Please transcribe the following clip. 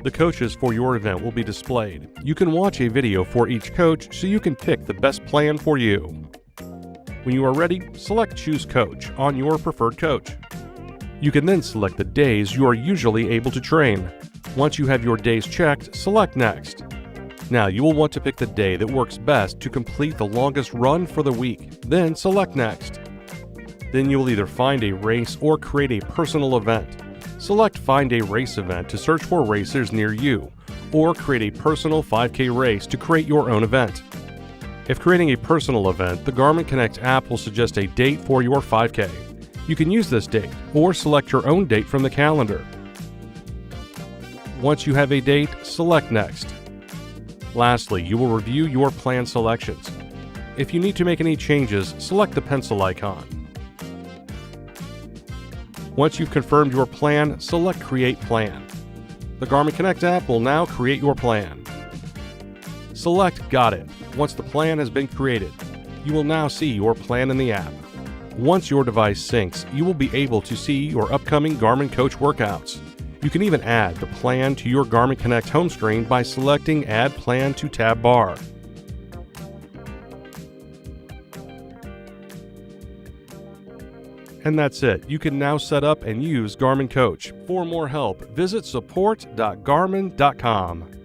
The coaches for your event will be displayed. You can watch a video for each coach so you can pick the best plan for you. When you are ready, select Choose Coach on your preferred coach. You can then select the days you are usually able to train. Once you have your days checked, select Next. Now you will want to pick the day that works best to complete the longest run for the week, then select Next. Then you will either find a race or create a personal event. Select Find a Race Event to search for racers near you, or create a personal 5K race to create your own event. If creating a personal event, the Garmin Connect app will suggest a date for your 5K. You can use this date, or select your own date from the calendar. Once you have a date, select Next. Lastly, you will review your plan selections. If you need to make any changes, select the pencil icon. Once you've confirmed your plan, select Create Plan. The Garmin Connect app will now create your plan. Select Got It. Once the plan has been created, you will now see your plan in the app. Once your device syncs, you will be able to see your upcoming Garmin Coach workouts. You can even add the plan to your Garmin Connect home screen by selecting Add Plan to Tab Bar. And that's it. You can now set up and use Garmin Coach. For more help, visit support.garmin.com.